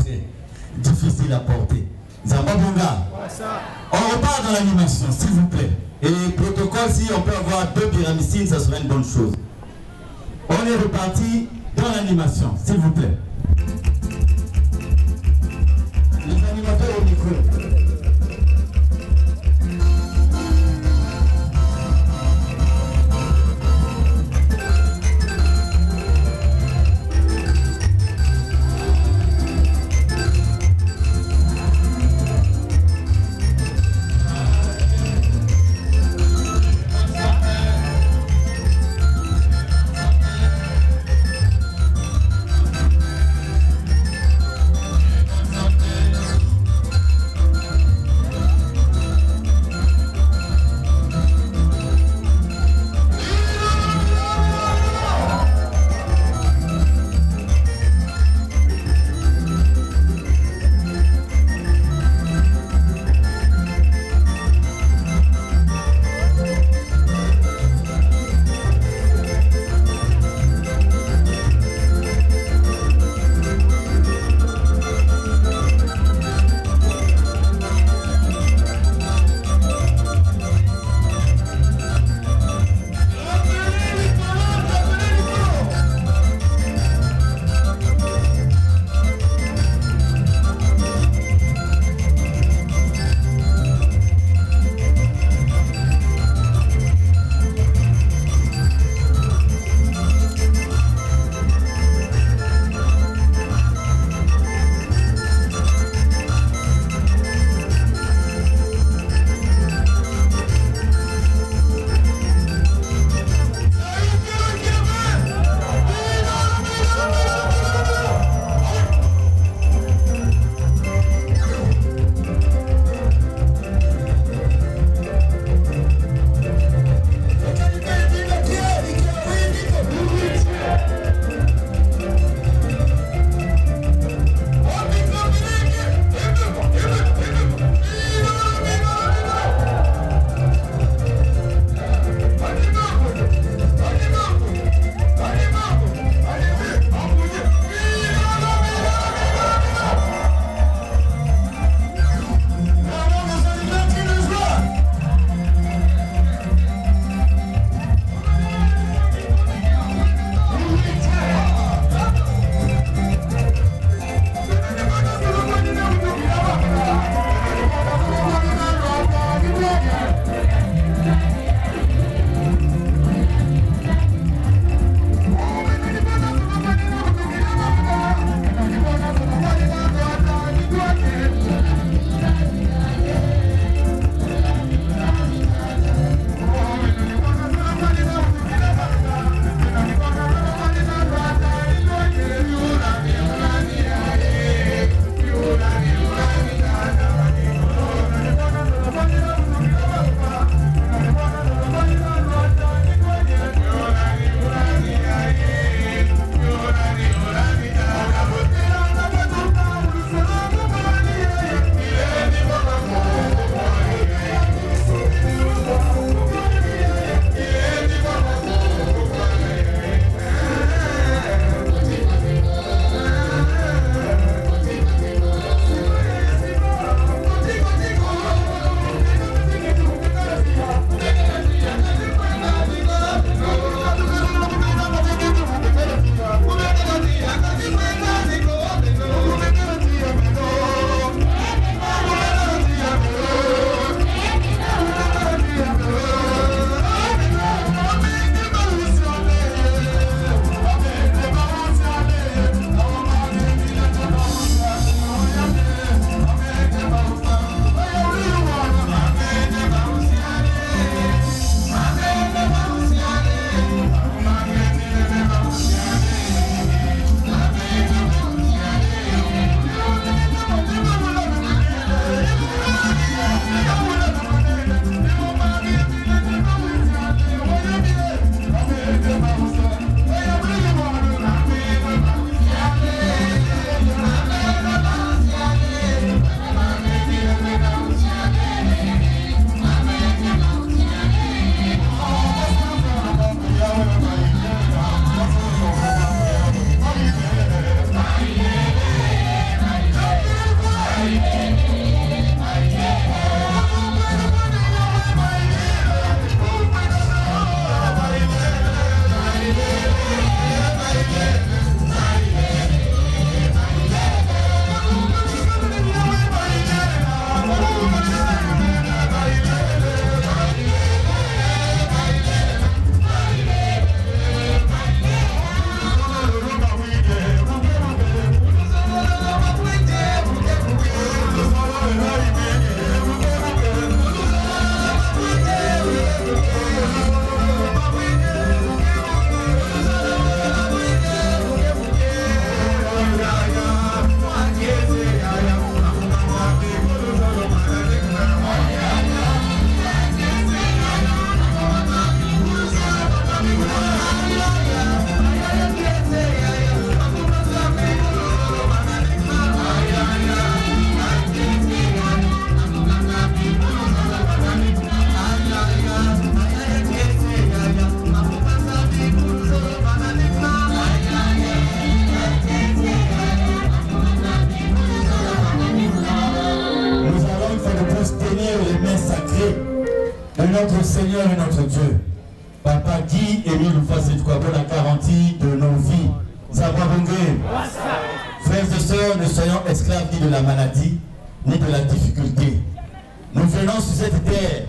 très difficile à porter. Zambabonga. On repart dans l'animation, s'il vous plaît. Et protocole, si on peut avoir 2 pyramides, ça serait une bonne chose. On est reparti dans l'animation, s'il vous plaît. Les animateurs au micro. de notre Seigneur et notre Dieu. Papa Guy Émile Oufasset-Kwabo, la garantie de nos vies. Zababongé. Frères et sœurs, ne soyons esclaves ni de la maladie, ni de la difficulté. Nous venons sur cette terre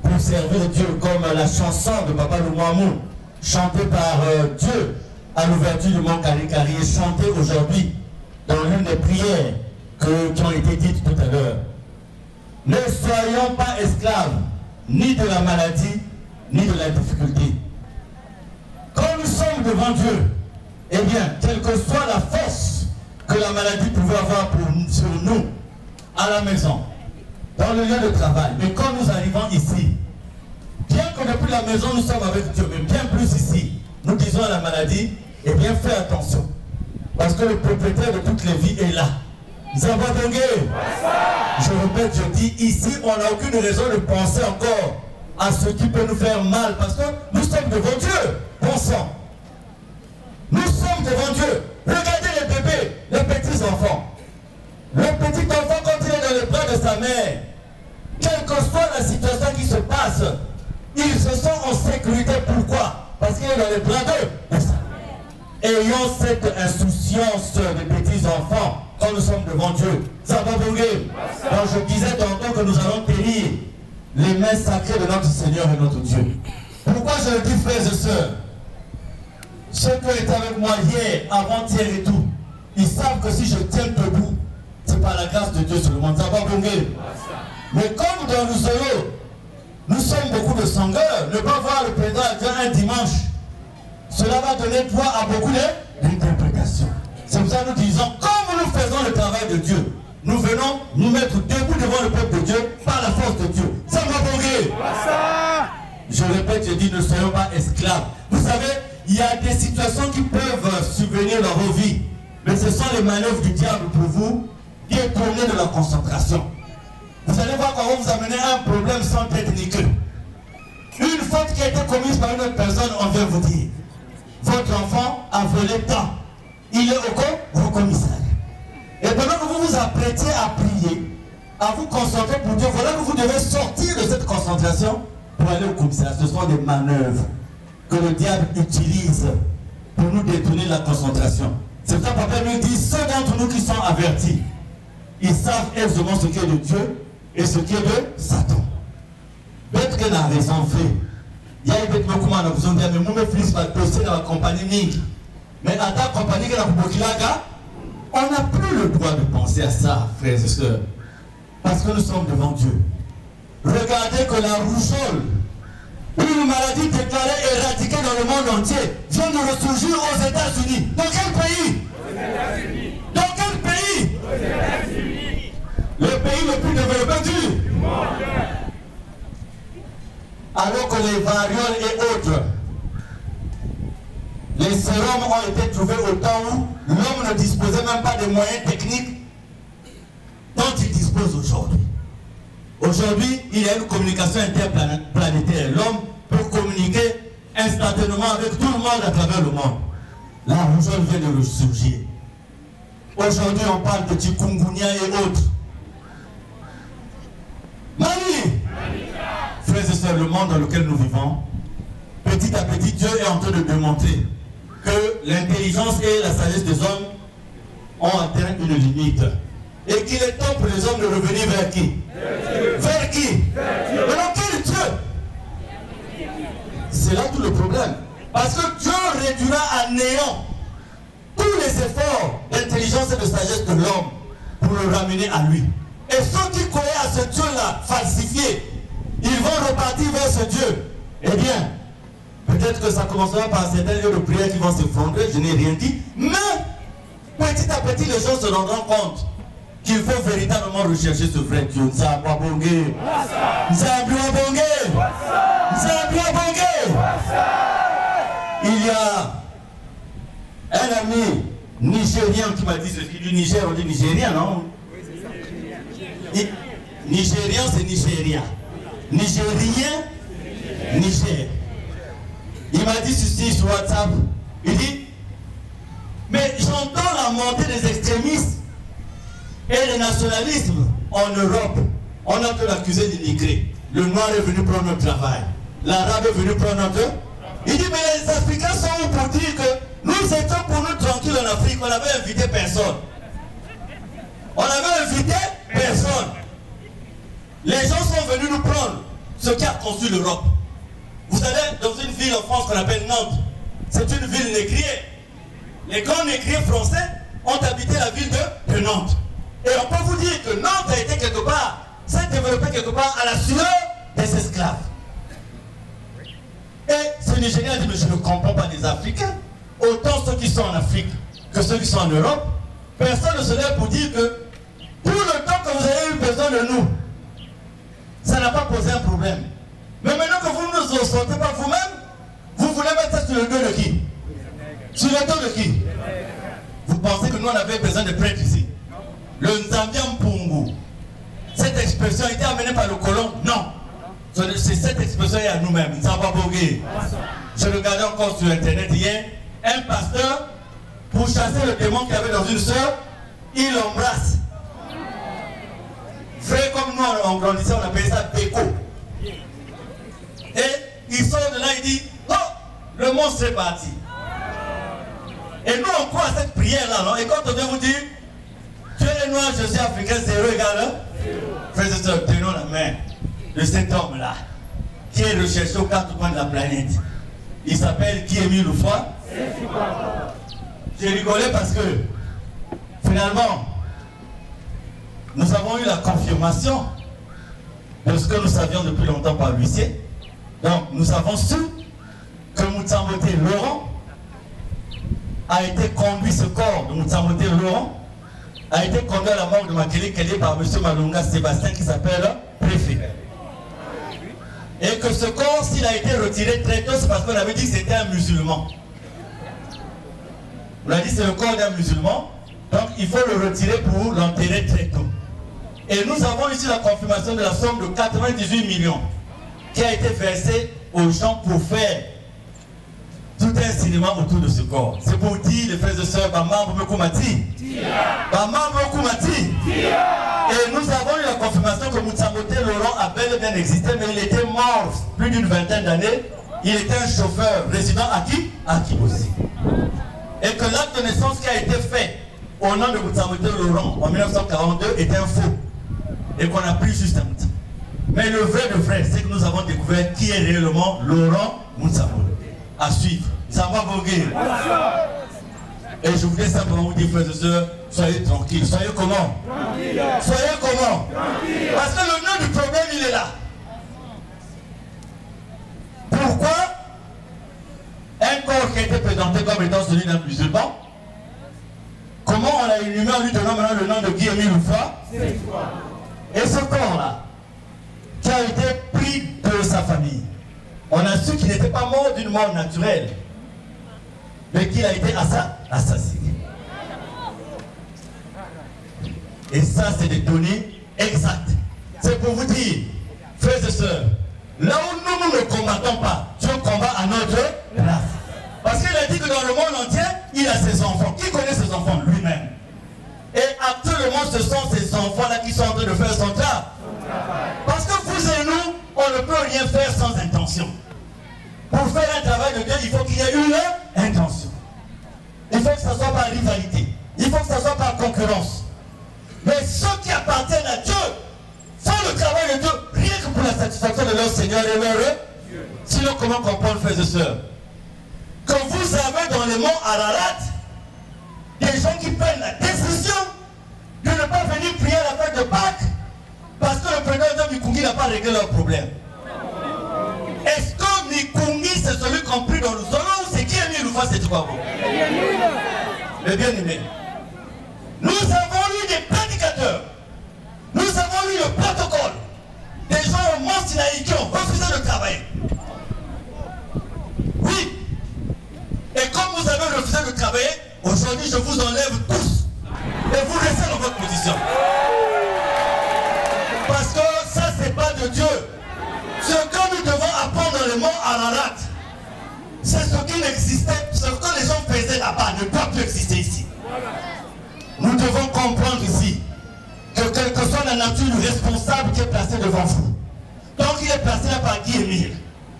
pour servir Dieu comme la chanson de Papa Loumamou, chantée par Dieu à l'ouverture du Mont Karikari et chantée aujourd'hui dans l'une des prières qui ont été dites tout à l'heure. Ne soyons pas esclaves ni de la maladie, ni de la difficulté. Quand nous sommes devant Dieu, eh bien, quelle que soit la force que la maladie pouvait avoir sur nous, à la maison, dans le lieu de travail, mais quand nous arrivons ici, bien que depuis la maison nous sommes avec Dieu, mais bien plus ici, nous disons à la maladie, eh bien, fais attention, parce que le propriétaire de toutes les vies est là. Nous avons donné. Je répète, je dis, ici, on n'a aucune raison de penser encore à ce qui peut nous faire mal, parce que nous sommes devant Dieu. Bon sang. Nous sommes devant Dieu. Regardez les bébés, les petits enfants. Le petit enfant, quand il est dans les bras de sa mère, quelle que soit la situation qui se passe, il se sent en sécurité. Pourquoi? Parce qu'il est dans les bras de sa mère. Ayons cette insouciance des petits enfants quand nous sommes devant Dieu. Ça va bouger. Donc je disais tantôt que nous allons tenir les mains sacrées de notre Seigneur et notre Dieu. Pourquoi je le dis, frères et sœurs? Ceux qui étaient avec moi hier, avant-hier et tout, ils savent que si je tiens debout, c'est par la grâce de Dieu seulement. Ça va bouger. Mais comme dans nous seuls, nous sommes beaucoup de sangueurs, ne pas voir le président un dimanche, cela va donner droit à beaucoup d'interprétations. C'est pour ça que nous disons, comme nous faisons le travail de Dieu, nous venons nous mettre debout devant le peuple de Dieu par la force de Dieu. Ça va bouger. Je répète, je dis, ne soyons pas esclaves. Vous savez, il y a des situations qui peuvent subvenir dans vos vies, mais ce sont les manœuvres du diable pour vous détourner de la concentration. Vous allez voir comment vous amenez un problème sans tête ni queue. Une faute qui a été commise par une autre personne, on vient vous dire, votre enfant a volé tant. Il est au commissariat. Et pendant que vous vous apprêtez à prier, à vous concentrer pour Dieu, voilà que vous devez sortir de cette concentration pour aller au commissariat. Ce sont des manœuvres que le diable utilise pour nous détourner la concentration. C'est pour ça que Papa nous dit, ceux d'entre nous qui sont avertis, ils savent aisément ce qui est de Dieu et ce qui est de Satan. Bête que la raison fait. Il y a des gens qui ont dit, mais moi, je suis dans la compagnie. Mais à ta compagnie, on n'a plus le droit de penser à ça, frères et sœurs. Parce que nous sommes devant Dieu. Regardez que la rougeole, une maladie déclarée éradiquée dans le monde entier, vient de ressurgir aux États-Unis. Dans quel pays? Aux États-Unis. Dans quel pays? Aux États-Unis. Le pays le plus développé du monde. Alors que les varioles et autres, les sérums ont été trouvés au temps où l'homme ne disposait même pas des moyens techniques dont il dispose aujourd'hui. Aujourd'hui, il y a une communication interplanétaire. L'homme peut communiquer instantanément avec tout le monde à travers le monde. La rougeole vient de ressurgir. Aujourd'hui, on parle de chikungunya et autres. Mani! Frères et sœurs, le monde dans lequel nous vivons, petit à petit, Dieu est en train de démontrer que l'intelligence et la sagesse des hommes ont atteint une limite. Et qu'il est temps pour les hommes de revenir vers qui? Vers qui? Maintenant, quel Dieu? C'est là tout le problème. Parce que Dieu réduira à néant tous les efforts d'intelligence et de sagesse de l'homme pour le ramener à lui. Et ceux qui croyaient à ce Dieu-là falsifié, ils vont repartir vers ce Dieu. Eh bien, peut-être que ça commencera par certains lieux de prière qui vont s'effondrer, je n'ai rien dit, mais petit à petit, les gens se rendront compte qu'il faut véritablement rechercher ce vrai Dieu. Il y a un ami nigérien qui m'a dit ceci. Du Niger, on dit nigérien, non? Nigérien, c'est Nigéria. Nigérien, Niger. Il m'a dit ceci sur WhatsApp. Il dit, mais j'entends la montée des extrémistes et le nationalisme en Europe. On a pu l'accuser d'immigré. Le noir est venu prendre notre travail. L'arabe est venu prendre notre... Il dit, mais les Africains sont où pour dire que nous étions pour nous tranquilles en Afrique, on n'avait invité personne. On n'avait invité personne. Les gens sont venus nous prendre ce qui a construit l'Europe. Vous allez dans une ville en France qu'on appelle Nantes. C'est une ville négrière. Les grands négriers français ont habité la ville de Nantes. Et on peut vous dire que Nantes a été quelque part, s'est développé quelque part à la sueur des esclaves. Et ce Nigérien dit, mais je ne comprends pas les Africains. Autant ceux qui sont en Afrique que ceux qui sont en Europe, personne ne se lève pour dire que tout le temps que vous avez eu besoin de nous, ça n'a pas posé un problème. Mais maintenant que vous ne nous en sortez pas vous-même, vous voulez mettre ça sur le dos de qui? Sur le dos de qui? Vous pensez que nous on avait besoin de prêtres ici? Le Nzambian Mpungu, cette expression a été amenée par le colon? Non. C'est cette expression est à nous-mêmes. Je regardais encore sur internet hier, un pasteur, pour chasser le démon qu'il y avait dans une sœur, il l'embrasse. Frère, comme nous on grandissait, on appelait ça déco. Et il sort de là, il dit, oh, le monstre est parti. Et nous on croit à cette prière-là, non? Et quand on vient vous dire, tu es noir, je suis africain, 0 égale. Frères et sœurs, tenons la main de cet homme-là, qui est recherché aux quatre coins de la planète. Il s'appelle Guillaume Loufoua. J'ai rigolé parce que, finalement, nous avons eu la confirmation de ce que nous savions depuis longtemps par l'huissier. Donc, nous avons su que Moutsamboté Laurent a été conduit, ce corps de Moutsamboté Laurent a été conduit à la mort de Makele Kele par M. Malunga Sébastien qui s'appelle préfet. Et que ce corps, s'il a été retiré très tôt, c'est parce qu'on avait dit que c'était un musulman. On a dit que c'est le corps d'un musulman, donc il faut le retirer pour l'enterrer très tôt. Et nous avons ici la confirmation de la somme de 98 millions qui a été versée aux gens pour faire tout un cinéma autour de ce corps. C'est pour dire, les frères et sœurs, Bamambo Mekoumati. Bamambo Mekoumati. Et nous avons eu la confirmation que Moutsamboté Laurent a bel et bien existé, mais il était mort plus d'une vingtaine d'années. Il était un chauffeur résident à qui? À Kibosi. Et que l'acte de naissance qui a été fait au nom de Moutsamboté Laurent en 1942 était un faux. Et qu'on a pris juste un petit. Mais le vrai de vrai, c'est que nous avons découvert qui est réellement Laurent Moutsamboté. À suivre. Ça va voguer. Et je voulais simplement vous dire, frères et sœurs, soyez tranquilles. Soyez comment? Tranquille. Soyez comment? Tranquille. Parce que le nœud du problème, il est là. Pourquoi un corps qui a été présenté comme étant celui d'un musulman, comment on l'a inhumé en lui donnant maintenant le nom de Guillaume Loufoua? Et ce corps-là, qui a été pris de sa famille, on a su qu'il n'était pas mort d'une mort naturelle, mais qu'il a été assassiné. Et ça, c'est des données exactes. C'est pour vous dire, frères et sœurs, là où nous ne combattons pas, Dieu combat à notre place. Parce qu'il a dit que dans le monde entier, il a ses enfants. Qui connaît ses enfants? Lui-même. Et actuellement, ce sont ces enfants-là qui sont en train de faire son travail. Parce que vous et nous, on ne peut rien faire sans intention. Pour faire un travail de Dieu, il faut qu'il y ait une intention. Il faut que ça soit par rivalité. Il faut que ça soit par concurrence. Mais ceux qui appartiennent à Dieu font le travail de Dieu rien que pour la satisfaction de leur Seigneur et leur Dieu. Sinon, comment comprendre, frères et sœurs, que vous avez dans les monts Ararat des gens qui prennent la décision de ne pas venir prier à la fête de Pâques parce que le président de Mikungi n'a pas réglé leur problème. Est-ce que Mikungi c'est celui compris dans le zolo ou c'est qui est mis Loufoua, c'est quoi bon? Le bien-aimé. Nous avons eu des prédicateurs. Nous avons eu le protocole. Des gens au Mont Sinaï qui ont refusé de travailler. Oui. Et comme vous avez refusé de travailler, aujourd'hui je vous enlève tous. Et vous restez dans votre position. Parce que ça c'est pas de Dieu. Ce que nous devons apprendre dans le mont Ararat, c'est ce qui n'existait, ce que les gens faisaient là-bas ne doit plus exister ici. Nous devons comprendre ici que quelle que soit la nature du responsable qui est placé devant vous, Donc il est placé là par Guy Émile.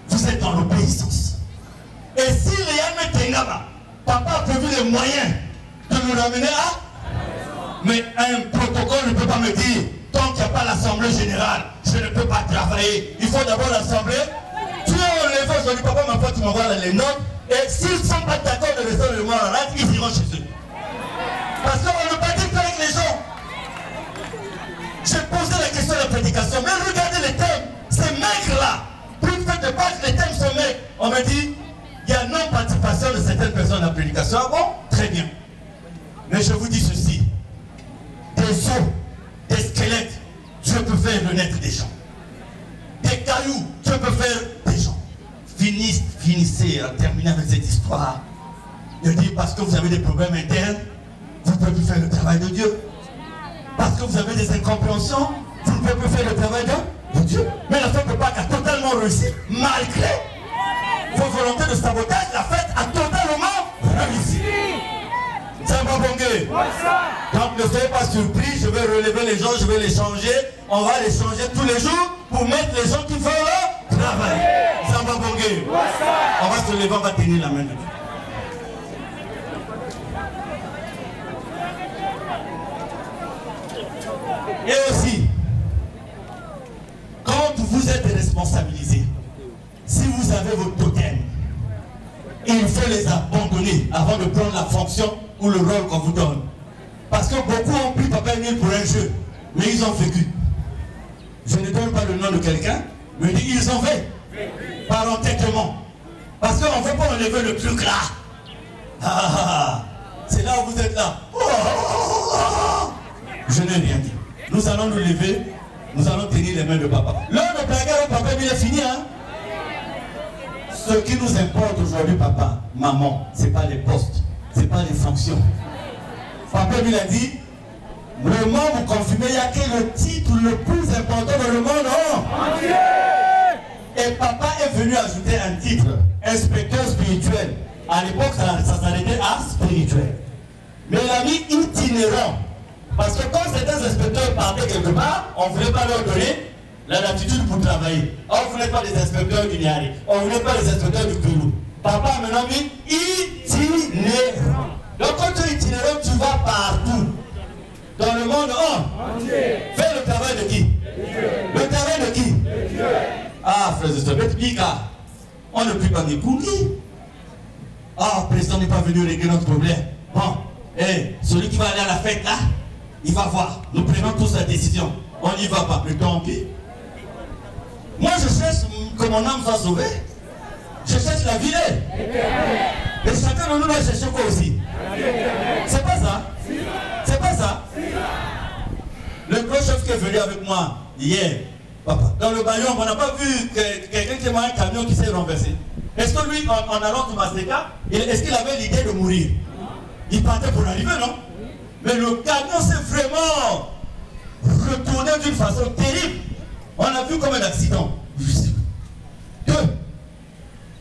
Vous êtes dans l'obéissance. Et si Léane Tengama, papa a prévu les moyens de nous ramener à... Mais un protocole ne peut pas me dire, tant qu'il n'y a pas l'Assemblée générale, je ne peux pas travailler. Il faut d'abord l'Assemblée. Tu es enlevé aujourd'hui, papa, ma foi, tu m'envoies les notes. Et s'ils ne sont pas d'accord de rester le mois en rade, ils iront chez eux. Parce qu'on ne peut pas dire avec les gens. J'ai posé la question de la prédication, mais regardez les thèmes. Ces mecs-là, plus de fait de pas que les thèmes sont mecs. On me dit, il y a non-participation de certaines personnes à la prédication. Ah bon? Très bien. Mais je vous dis ceci. Des os, des squelettes, Dieu peut faire renaître des gens. Des cailloux, Dieu peut faire des gens. Finissez en terminant avec cette histoire. De dire parce que vous avez des problèmes internes, vous ne pouvez plus faire le travail de Dieu. Parce que vous avez des incompréhensions, vous ne pouvez plus faire le travail de Dieu. Mais la fête de Pâques a totalement réussi, malgré vos volontés de sabotage, la fête a totalement réussi. C'est un bon bongé. Donc ne soyez pas surpris, je vais relever les gens, je vais les changer. On va les changer tous les jours pour mettre les gens qui font le travail. C'est un bon bongé. On va se lever, on va tenir la main de Dieu. Et aussi, quand vous êtes responsabilisé, si vous avez vos totems, il faut les abandonner avant de prendre la fonction ou le rôle qu'on vous donne. Parce que beaucoup ont pris Papa Émile pour un jeu, mais ils ont vécu. Je ne donne pas le nom de quelqu'un, mais ils ont fait par entêtement. Parce qu'on ne veut pas enlever le plus gras. C'est là où vous êtes là. Je n'ai rien dit. Nous allons nous lever, nous allons tenir les mains de papa. L'heure de bagarre au Papa Émile est fini, hein? Ce qui nous importe aujourd'hui, papa, maman, ce n'est pas les postes, ce n'est pas les fonctions. Papa Émile a dit, le monde vous confirmez, il n'y a que le titre le plus important dans le monde, non? Et papa est venu ajouter un titre, inspecteur spirituel. À l'époque, ça s'arrêtait à spirituel. Mais il a mis itinérant. Parce que quand certains inspecteurs partaient quelque part, on ne voulait pas leur donner la latitude pour travailler. On ne voulait pas les inspecteurs du Niari. On ne voulait pas les inspecteurs du Kourou. Papa a maintenant mis itinérant. Donc quand tu es itinérant, tu vas partout. Dans le monde entier. Fais le travail de qui? Le travail de qui? Ah, frères et sœurs, on ne prie pas des couilles. Ah, le président n'est pas venu régler notre problème. Bon, celui qui va aller à la fête là, il va voir. Nous prenons tous la décision. On n'y va pas. Mais tant pis. Moi, je cherche que mon âme soit sauvée. Je cherche la vie. Et chacun de nous doit chercher quoi aussi? C'est pas ça? C'est pas ça? Le gros chef qui est venu avec moi hier, papa, dans le baillon, on n'a pas vu quelqu'un qui a un camion qui s'est renversé. Est-ce que lui, en allant de Maseka, est-ce qu'il avait l'idée de mourir? Il partait pour arriver, non? Mais le camion s'est vraiment retourné d'une façon terrible. On a vu comme un accident.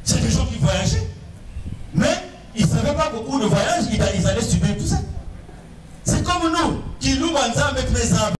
C'est des gens qui voyageaient. Mais ils ne savaient pas beaucoup de voyages, ils allaient subir tout ça. C'est comme nous, qui nous mangeons avec les arbres.